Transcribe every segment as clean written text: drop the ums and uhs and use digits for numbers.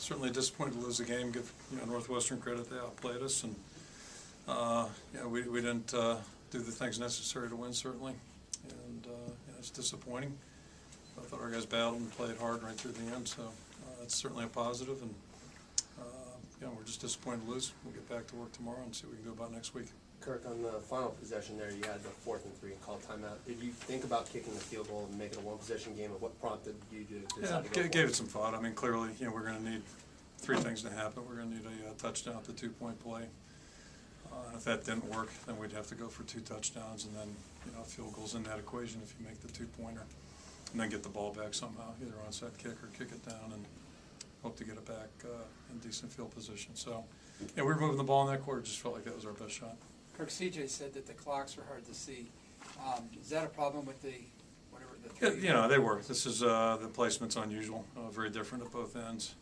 certainly disappointed to lose the game. Give Northwestern credit; they outplayed us, and we didn't do the things necessary to win, certainly, and it's disappointing. I thought our guys battled and played hard right through the end, so that's certainly a positive. And we're just disappointed to lose. We'll get back to work tomorrow and see what we can do about next week. Kirk, on the final possession there, you had the 4th and 3 and called timeout. Did you think about kicking the field goal and making a one-possession game, or what prompted you to decide to go for it? Gave it some thought. I mean, clearly, we're going to need 3 things to happen. We're going to need a touchdown at the 2-point play. If that didn't work, then we'd have to go for 2 touchdowns, and then field goals in that equation if you make the 2-pointer, and then get the ball back somehow, either onside kick or kick it down, and hope to get it back in decent field position. So, we were moving the ball in that quarter. Just felt like that was our best shot. Kirk, CJ said that the clocks were hard to see. Is that a problem with the They were. This is the placement's unusual, very different at both ends.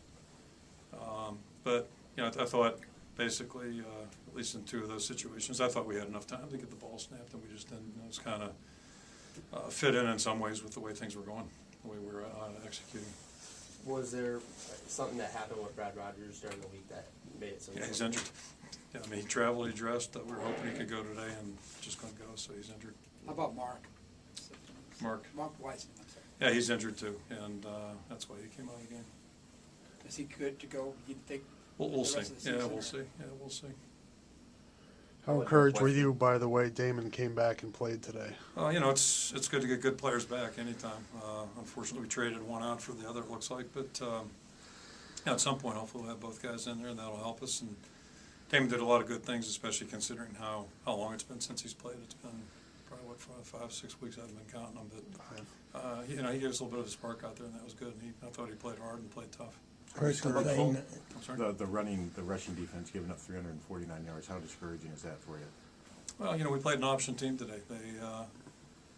But I thought basically, at least in 2 of those situations, I thought we had enough time to get the ball snapped, and we just didn't. It was kind of fit in some ways with the way things were going, the way we were executing. Was there something that happened with Brad Rogers during the week that made it so? Yeah, he's injured. Yeah, I mean, he traveled, he dressed. We were hoping he could go today, and just couldn't go, so he's injured. How about Mark? Mark Weissman, I'm sorry. Yeah, he's injured too, and that's why he came out of the game. Is he good to go, you think? We'll see. Yeah, we'll see. Yeah, we'll see. How encouraged were you, by the way, Damon came back and played today? It's good to get good players back anytime. Unfortunately, we traded one out for the other, it looks like, but at some point, hopefully we'll have both guys in there, and that'll help us. And Damon did a lot of good things, especially considering how long it's been since he's played. It's been probably, 5, 6 weeks. I haven't been counting them, but he gave us a little bit of a spark out there, and that was good. And I thought he played hard and played tough. The rushing defense giving up 349 yards. How discouraging is that for you? Well, we played an option team today.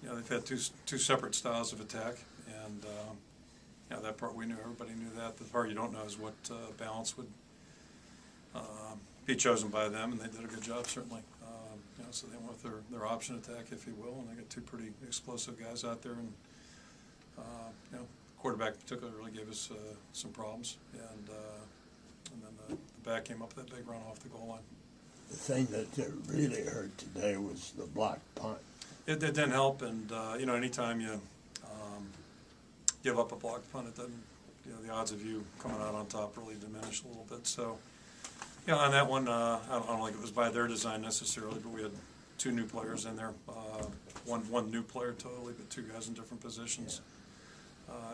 They've had two separate styles of attack, and that part we knew. Everybody knew that. The part you don't know is what balance would be chosen by them, and they did a good job, certainly. So they went with their option attack, if you will, and they got 2 pretty explosive guys out there, and quarterback in particular really gave us some problems, and then the back came up with that big run off the goal line. The thing that really hurt today was the blocked punt. It didn't help, and anytime you give up a blocked punt, it doesn't. The odds of you coming out on top really diminish a little bit. So, on that one, I don't think it was by their design necessarily, but we had 2 new players in there, one new player totally, but 2 guys in different positions.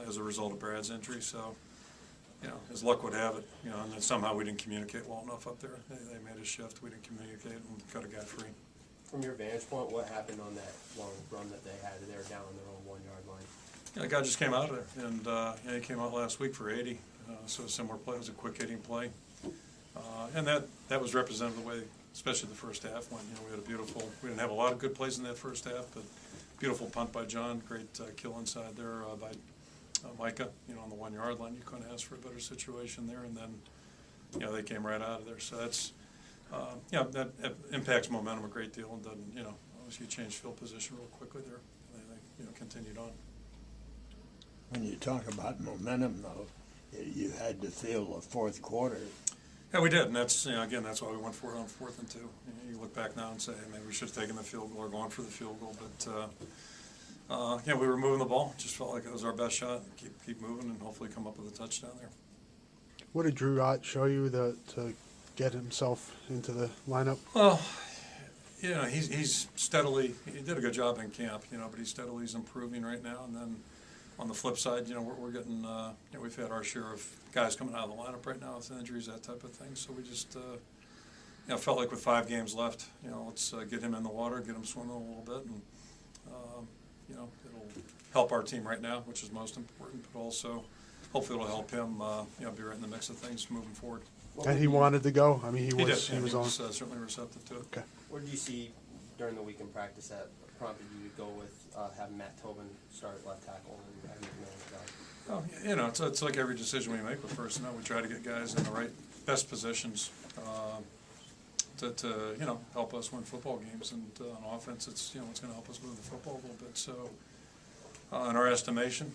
As a result of Brad's injury, so as luck would have it, and then somehow we didn't communicate well enough up there. They made a shift, we didn't communicate, and got a guy free. From your vantage point, what happened on that long run that they had? They were down on their own 1-yard line. The guy just came out of there, and he came out last week for 80. So a similar play. It was a quick hitting play, and that was representative of the way, especially the first half went. We had a beautiful. We didn't have a lot of good plays in that first half, but beautiful punt by John, great kill inside there by Micah, on the 1-yard line. You couldn't ask for a better situation there, and then, they came right out of there. So that's, that impacts momentum a great deal, and doesn't, obviously you change field position real quickly there. They continued on. When you talk about momentum, though, you had to feel the 4th quarter. Yeah, we did, and that's, again, that's why we went for it on 4th and 2. You look back now and say, hey, maybe we should have taken the field goal or gone for the field goal, but we were moving the ball. Just felt like it was our best shot. Keep moving and hopefully come up with a touchdown there. What did Drew Ott show you to get himself into the lineup? Well, he's steadily. He did a good job in camp, but he's steadily improving right now. And then on the flip side, we're getting. We've had our share of guys coming out of the lineup right now with injuries, that type of thing. So we just. Felt like with 5 games left, let's get him in the water, get him swimming a little bit, and it'll help our team right now, which is most important, but also hopefully it'll help him, be right in the mix of things moving forward. And he wanted to go. I mean, he did. was on. Certainly receptive to it. Okay. What did you see during the week in practice that prompted you to go with having Matt Tobin start at left tackle and having him Well, it's like every decision we make with personnel. We try to get guys in the right, best positions. To help us win football games, and on offense, it's it's going to help us move the football a little bit. So, in our estimation,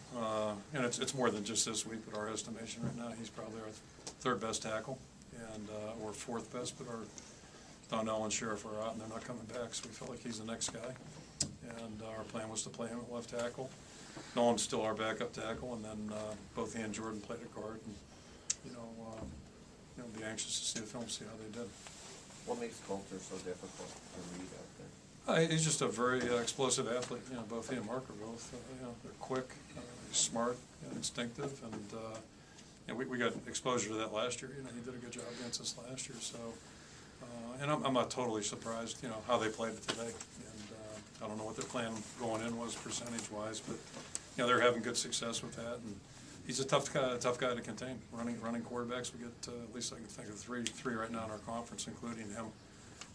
and it's more than just this week, but our estimation right now, he's probably our third best tackle, and or fourth best, but our Donnell and Sheriff are out and they're not coming back, so we felt like he's the next guy. And our plan was to play him at left tackle. Nolan's still our backup tackle, and then both he and Jordan played at guard. And, be anxious to see the film, see how they did. What makes Coulter so difficult to read out there? He's just a very explosive athlete. Both he and Mark are both. They're quick, he's smart, and instinctive, and we got exposure to that last year. He did a good job against us last year. So, and I'm not totally surprised. How they played it today. And I don't know what their plan going in was percentage-wise, but they're having good success with that. And he's a tough guy to contain. Running quarterbacks, we get at least I can think of three right now in our conference, including him,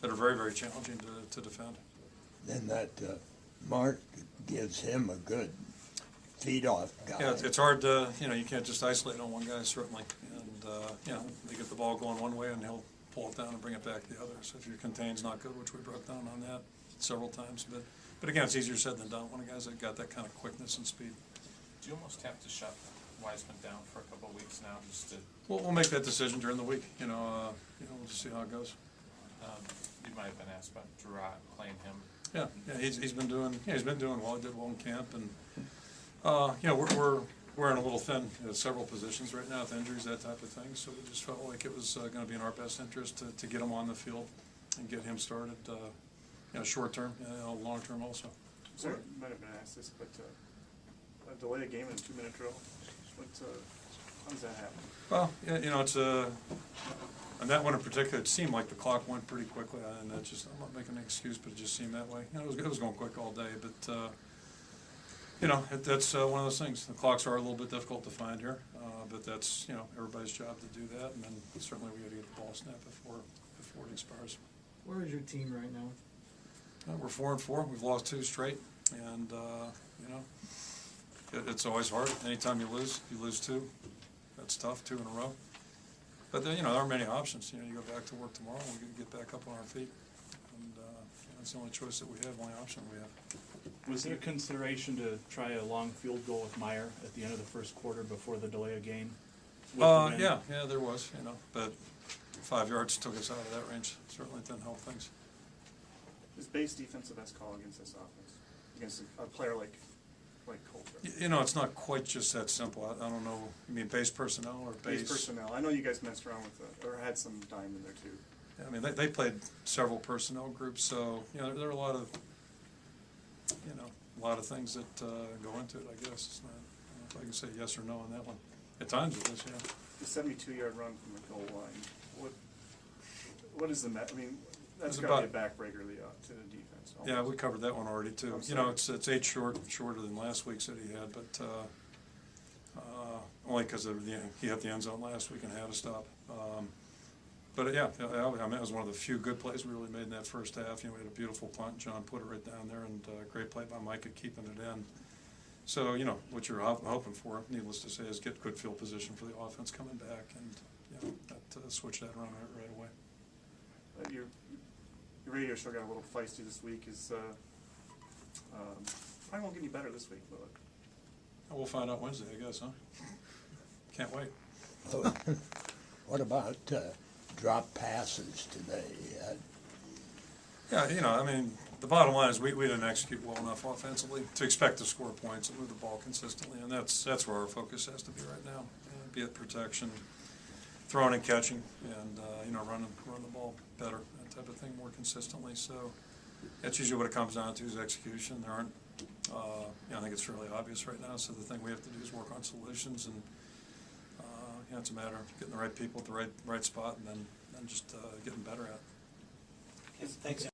that are very, very challenging to defend. Then that Mark gives him a good feed-off guy. Yeah, it's hard to, you can't just isolate on one guy, certainly. And, they get the ball going one way and he'll pull it down and bring it back the other. So if your contain's not good, which we broke down on that several times, but again, it's easier said than done when a guy's got that kind of quickness and speed. Do you almost have to shut Wiseman down for a couple of weeks now, just to? We'll make that decision during the week. We'll just see how it goes. You might have been asked about Gerard playing him. Yeah, he's been doing well. He did well in camp, and we're in a little thin at several positions right now with injuries, that type of thing. So we just felt like it was going to be in our best interest to get him on the field and get him started. Short term, long term also. Sorry, might have been asked this, but delay a game in a 2-minute drill. How does that happen? Well, it's and that one in particular, it seemed like the clock went pretty quickly, and I'm not making an excuse, but it just seemed that way. It was going quick all day, but that's one of those things. The clocks are a little bit difficult to find here, but that's everybody's job to do that, and then certainly we got to get the ball snapped before it expires. Where is your team right now? We're 4-4. We've lost 2 straight, and it's always hard. Anytime you lose 2, that's tough. 2 in a row. But there are many options. You go back to work tomorrow, and we get back up on our feet, and that's the only choice that we have, only option we have. Was there consideration to try a long field goal with Meyer at the end of the first quarter before the delay of game? Yeah, there was. But 5 yards took us out of that range. Certainly didn't help things. Is base defense the best call against this offense? Against a player like Coulter? It's not quite just that simple. I don't know. You mean base personnel or base? Base personnel. I know you guys messed around with or had some dime in there too. I mean, they played several personnel groups, so there are a lot of things that go into it. I guess it's not. I don't know if I can say yes or no on that one. At times it is, yeah. The 72-yard run from the goal line. What is the net? I mean, that's It's got to about- be a backbreaker to the defense. Yeah, we covered that one already too. It's 8 shorter than last week's that he had, but only because he hit the end zone last week and had to stop. But yeah, I mean, it was one of the few good plays we really made in that first half. We had a beautiful punt. John put it right down there, and great play by Mike at keeping it in. So what you're hoping for, needless to say, is get good field position for the offense coming back, and switch that around right away. Your radio show got a little feisty this week. Probably won't get any better this week, will it? We'll find out Wednesday, I guess, huh? Can't wait. What about drop passes today? Yeah, I mean, the bottom line is we didn't execute well enough offensively to expect to score points and move the ball consistently, and that's where our focus has to be right now. Be it protection, throwing and catching, and run the ball better, that type of thing, more consistently. So that's usually what it comes down to is execution. There aren't, I think it's fairly obvious right now. So the thing we have to do is work on solutions, and it's a matter of getting the right people at the right spot, and then just getting better at it. Thanks.